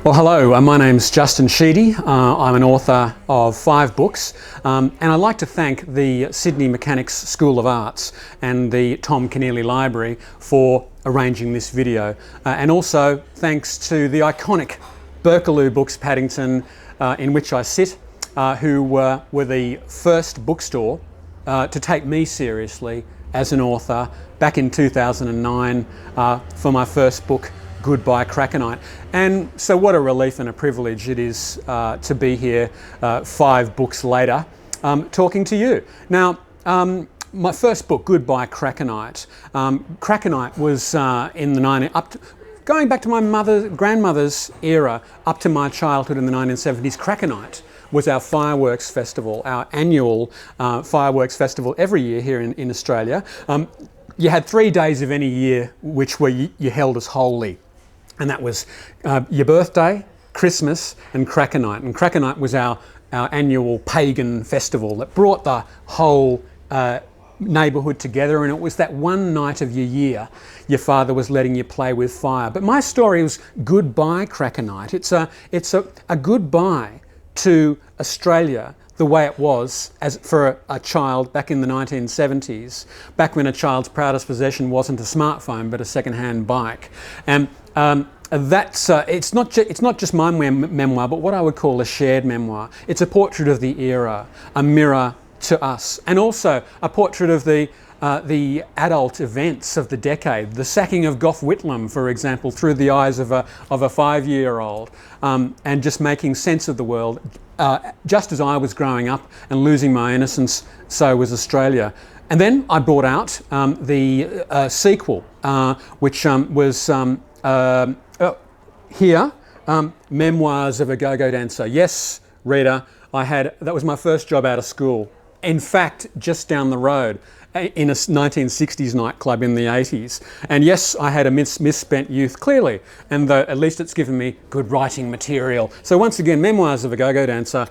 Well, hello, my name's Justin Sheedy. I'm an author of 5 books, and I'd like to thank the Sydney Mechanics School of Arts and the Tom Keneally Library for arranging this video. And also thanks to the iconic Berkelouw Books Paddington, in which I sit, who were the first bookstore to take me seriously as an author back in 2009 for my first book, Goodbye Krakenite. And so what a relief and a privilege it is to be here 5 books later talking to you. Now, my first book, Goodbye Krakenite. Krakenite was in the going back to my grandmother's era, up to my childhood in the 1970s. Krakenite was our fireworks festival, our annual fireworks festival every year here in Australia. You had 3 days of any year which were you held as holy. And that was your birthday, Christmas, and Krakenite. And Krakenite was our annual pagan festival that brought the whole neighbourhood together. And it was that one night of your year your father was letting you play with fire. But my story was Goodbye Krakenite. It's a goodbye to Australia the way it was for a child back in the 1970s, back when a child's proudest possession wasn't a smartphone but a second-hand bike. And it's not just my memoir, but what I would call a shared memoir. It's a portrait of the era, a mirror to us, and also a portrait of the adult events of the decade. The sacking of Gough Whitlam, for example, through the eyes of a 5-year-old, and just making sense of the world. Just as I was growing up and losing my innocence, so was Australia. And then I brought out the sequel, which was here, Memoirs of a Go-Go Dancer. Yes, reader, that was my first job out of school. In fact, just down the road, in a 1960s nightclub in the 80s. And yes, I had a misspent youth, clearly, and at least it's given me good writing material. So once again, Memoirs of a Go-Go Dancer,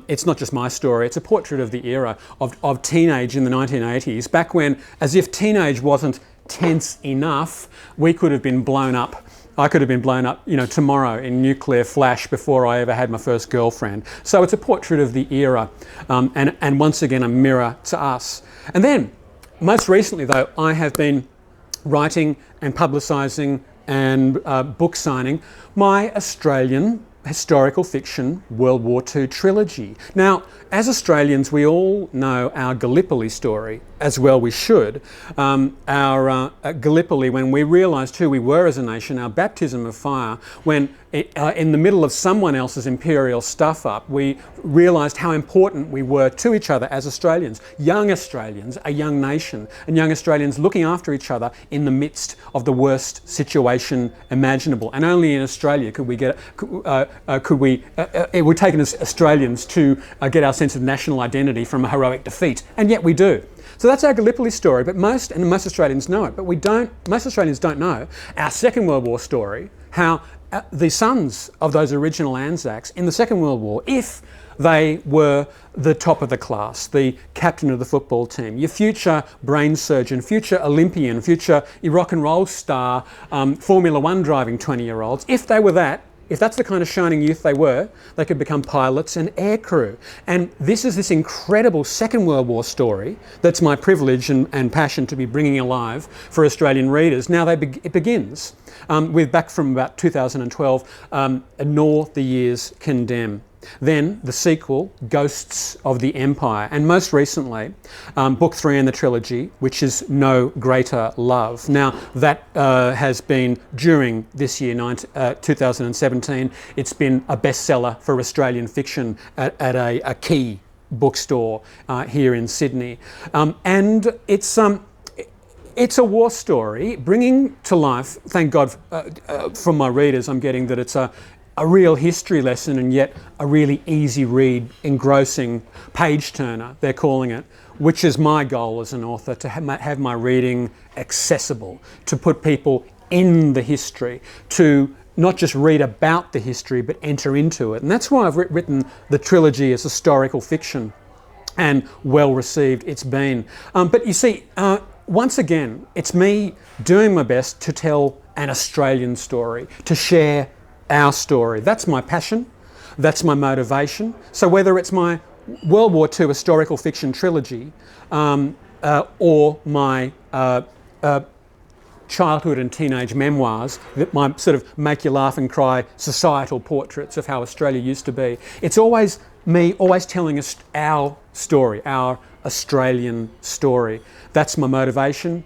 it's not just my story, it's a portrait of the era of teenage in the 1980s, back when, as if teenage wasn't tense enough, we could have been blown up. I could have been blown up, tomorrow in nuclear flash before I ever had my first girlfriend. So it's a portrait of the era, and once again, a mirror to us. And then, most recently though, I have been writing and publicising and book signing my Australian historical fiction World War II trilogy. Now, as Australians, we all know our Gallipoli story, as well we should. Our Gallipoli, when we realised who we were as a nation, our baptism of fire, when in the middle of someone else's imperial stuff-up, we realised how important we were to each other as Australians, a young nation, and young Australians looking after each other in the midst of the worst situation imaginable. And only in Australia could we get, it would take us Australians to get our sense of national identity from a heroic defeat, and yet we do. So that's our Gallipoli story, but most Australians know it, but most Australians don't know our Second World War story, how the sons of those original Anzacs in the Second World War, if they were the top of the class, the captain of the football team, your future brain surgeon, future Olympian, future rock and roll star, Formula One driving 20-year-olds, if they were that, if that's the kind of shining youth they were, they could become pilots and aircrew. And this incredible Second World War story that's my privilege and passion to be bringing alive for Australian readers. Now it begins with, back from about 2012, Nor the Years Condemn. Then the sequel, Ghosts of the Empire, and most recently, book 3 in the trilogy, which is No Greater Love. Now that has been, during this year, 2017, it's been a bestseller for Australian fiction at a key bookstore here in Sydney. And it's a war story, bringing to life, thank God from my readers, I'm getting that it's a real history lesson, and yet a really easy read, engrossing page turner, they're calling it, which is my goal as an author, to have my reading accessible, to put people in the history, to not just read about the history, but enter into it. And that's why I've written the trilogy as historical fiction, and well received it's been. But you see, once again, it's me doing my best to tell an Australian story, to share our story. That's my passion. That's my motivation. So whether it's my World War II historical fiction trilogy or my childhood and teenage memoirs, my sort of make you laugh and cry societal portraits of how Australia used to be, it's always me always telling us our story, our Australian story. That's my motivation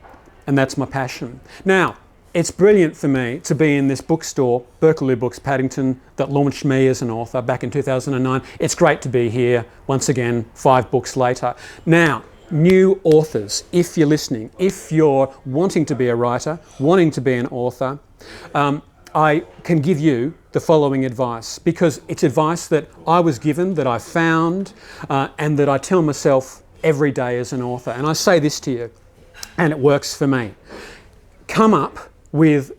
and that's my passion. Now, it's brilliant for me to be in this bookstore, Berkelouw Books Paddington, that launched me as an author back in 2009. It's great to be here once again, 5 books later. Now, new authors, if you're listening, if you're wanting to be a writer, wanting to be an author, I can give you the following advice, because it's advice that I was given, that I found, and that I tell myself every day as an author. And I say this to you, and it works for me. Come up with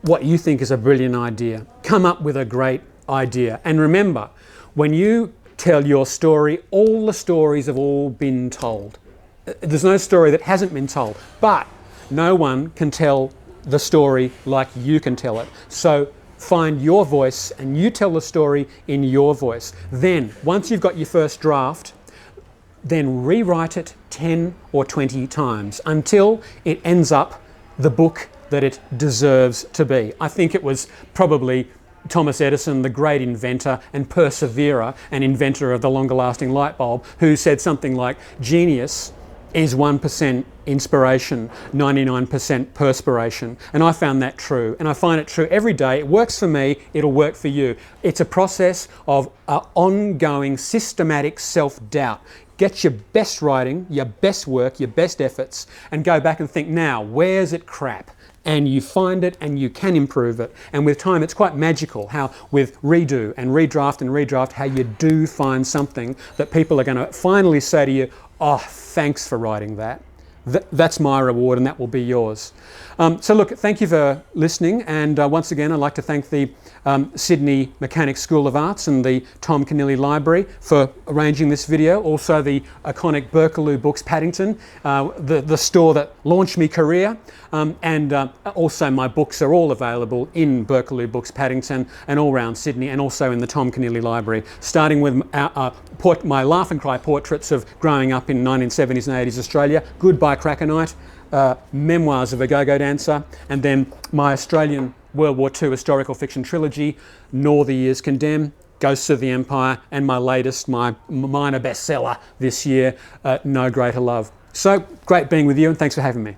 what you think is a brilliant idea. Come up with a great idea. And remember, when you tell your story, all the stories have all been told. There's no story that hasn't been told, but no one can tell the story like you can tell it. So find your voice and you tell the story in your voice. Then, once you've got your first draft, then rewrite it 10 or 20 times until it ends up the book that it deserves to be. I think it was probably Thomas Edison, the great inventor and perseverer and inventor of the longer lasting light bulb, who said something like, genius is 1% inspiration, 99% perspiration. And I found that true, and I find it true every day. It works for me, it'll work for you. It's a process of ongoing systematic self-doubt. Get your best writing, your best work, your best efforts, and go back and think, now, where's it crap? And you find it and you can improve it. And with time, it's quite magical how with redo and redraft, how you do find something that people are going to finally say to you, oh, thanks for writing that. That's my reward and that will be yours. So look, thank you for listening, and once again I'd like to thank the Sydney Mechanics School of Arts and the Tom Keneally Library for arranging this video. Also the iconic Berkelouw Books Paddington, the store that launched me career, and also my books are all available in Berkelouw Books Paddington and all around Sydney, and also in the Tom Keneally Library, starting with my laugh and cry portraits of growing up in 1970s and 80s Australia, Goodbye Cracker Night, Memoirs of a Go-Go Dancer, and then my Australian World War II historical fiction trilogy, Nor the Years Condemn, Ghosts of the Empire, and my latest, my minor bestseller this year, No Greater Love. So great being with you, and thanks for having me.